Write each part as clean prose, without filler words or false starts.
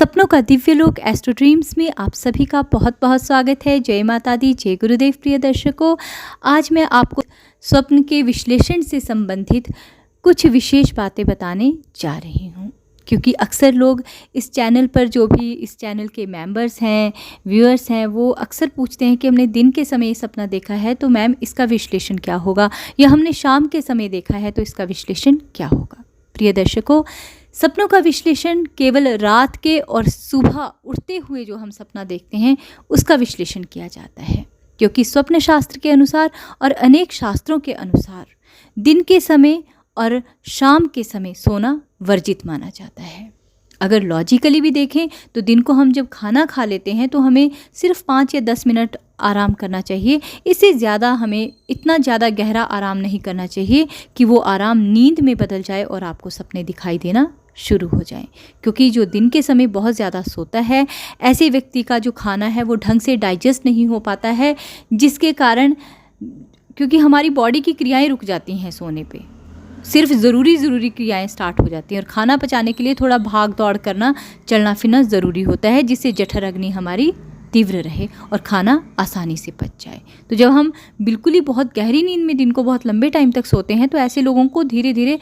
सपनों का दिव्य लोक एस्ट्रो ड्रीम्स में आप सभी का बहुत बहुत स्वागत है। जय माता दी, जय गुरुदेव। प्रिय दर्शकों, आज मैं आपको स्वप्न के विश्लेषण से संबंधित कुछ विशेष बातें बताने जा रही हूँ, क्योंकि अक्सर लोग इस चैनल पर, जो भी इस चैनल के मेंबर्स हैं, व्यूअर्स हैं, वो अक्सर पूछते हैं कि हमने दिन के समय ये सपना देखा है तो मैम इसका विश्लेषण क्या होगा, या हमने शाम के समय देखा है तो इसका विश्लेषण क्या होगा। प्रिय दर्शकों, सपनों का विश्लेषण केवल रात के और सुबह उठते हुए जो हम सपना देखते हैं उसका विश्लेषण किया जाता है, क्योंकि स्वप्न शास्त्र के अनुसार और अनेक शास्त्रों के अनुसार दिन के समय और शाम के समय सोना वर्जित माना जाता है। अगर लॉजिकली भी देखें तो दिन को हम जब खाना खा लेते हैं तो हमें सिर्फ 5 या 10 मिनट आराम करना चाहिए। इससे ज़्यादा हमें इतना ज़्यादा गहरा आराम नहीं करना चाहिए कि वो आराम नींद में बदल जाए और आपको सपने दिखाई देना शुरू हो जाएं, क्योंकि जो दिन के समय बहुत ज़्यादा सोता है, ऐसे व्यक्ति का जो खाना है वो ढंग से डाइजेस्ट नहीं हो पाता है, जिसके कारण, क्योंकि हमारी बॉडी की क्रियाएं रुक जाती हैं सोने पे, सिर्फ ज़रूरी क्रियाएं स्टार्ट हो जाती हैं और खाना पचाने के लिए थोड़ा भाग दौड़ करना, चलना फिरना ज़रूरी होता है, जिससे जठर अग्नि हमारी तीव्र रहे और खाना आसानी से पच जाए। तो जब हम बिल्कुल ही बहुत गहरी नींद में दिन को बहुत लंबे टाइम तक सोते हैं तो ऐसे लोगों को धीरे धीरे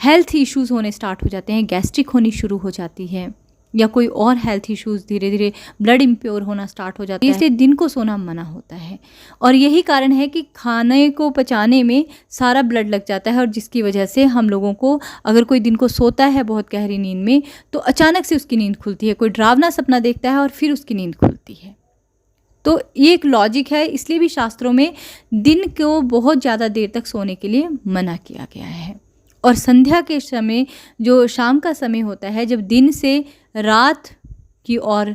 हेल्थ इश्यूज़ होने स्टार्ट हो जाते हैं, गैस्ट्रिक होनी शुरू हो जाती है, या कोई और हेल्थ इश्यूज़, धीरे धीरे ब्लड इम्प्योर होना स्टार्ट हो जाता है। इसलिए दिन को सोना मना होता है और यही कारण है कि खाने को पचाने में सारा ब्लड लग जाता है, और जिसकी वजह से हम लोगों को, अगर कोई दिन को सोता है बहुत गहरी नींद में तो अचानक से उसकी नींद खुलती है, कोई डरावना सपना देखता है और फिर उसकी नींद खुलती है। तो ये एक लॉजिक है, इसलिए भी शास्त्रों में दिन को बहुत ज़्यादा देर तक सोने के लिए मना किया गया है। और संध्या के समय, जो शाम का समय होता है, जब दिन से रात की ओर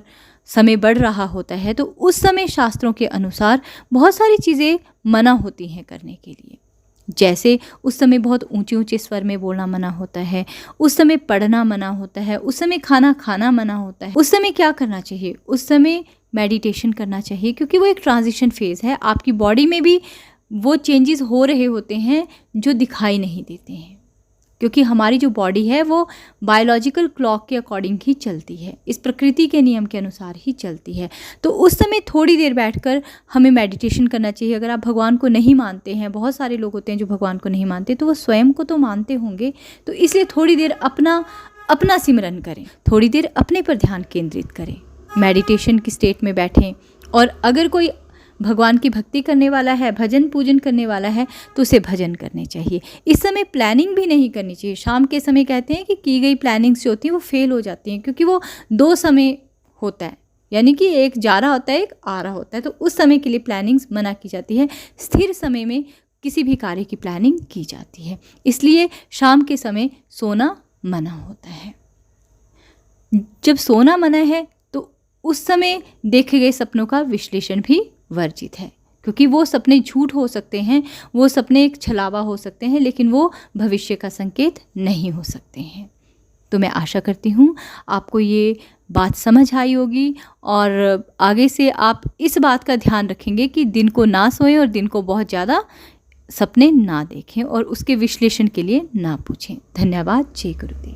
समय बढ़ रहा होता है, तो उस समय शास्त्रों के अनुसार बहुत सारी चीज़ें मना होती हैं करने के लिए। जैसे उस समय बहुत ऊंचे ऊंचे स्वर में बोलना मना होता है, उस समय पढ़ना मना होता है, उस समय खाना खाना मना होता है। उस समय क्या करना चाहिए? उस समय मेडिटेशन करना चाहिए, क्योंकि वो एक ट्रांजिशन फेज़ है। आपकी बॉडी में भी वो चेंजेस हो रहे होते हैं जो दिखाई नहीं देते हैं, क्योंकि हमारी जो बॉडी है वो बायोलॉजिकल क्लॉक के अकॉर्डिंग ही चलती है, इस प्रकृति के नियम के अनुसार ही चलती है। तो उस समय थोड़ी देर बैठकर हमें मेडिटेशन करना चाहिए। अगर आप भगवान को नहीं मानते हैं, बहुत सारे लोग होते हैं जो भगवान को नहीं मानते, तो वो स्वयं को तो मानते होंगे, तो इसलिए थोड़ी देर अपना सिमरन करें, थोड़ी देर अपने पर ध्यान केंद्रित करें, मेडिटेशन की स्टेट में बैठें। और अगर कोई भगवान की भक्ति करने वाला है, भजन पूजन करने वाला है, तो उसे भजन करने चाहिए। इस समय प्लानिंग भी नहीं करनी चाहिए। शाम के समय कहते हैं कि की गई प्लानिंग्स जो होती हैं वो फेल हो जाती हैं, क्योंकि वो 2 समय होता है, यानी कि एक जा रहा होता है, एक आ रहा होता है, तो उस समय के लिए प्लानिंग्स मना की जाती है। स्थिर समय में किसी भी कार्य की प्लानिंग की जाती है, इसलिए शाम के समय सोना मना होता है। जब सोना मना है तो उस समय देखे गए सपनों का विश्लेषण भी वर्जित है, क्योंकि वो सपने झूठ हो सकते हैं, वो सपने एक छलावा हो सकते हैं, लेकिन वो भविष्य का संकेत नहीं हो सकते हैं। तो मैं आशा करती हूँ आपको ये बात समझ आई होगी, और आगे से आप इस बात का ध्यान रखेंगे कि दिन को ना सोएं और दिन को बहुत ज़्यादा सपने ना देखें और उसके विश्लेषण के लिए ना पूछें। धन्यवाद। जय गुरुदेव।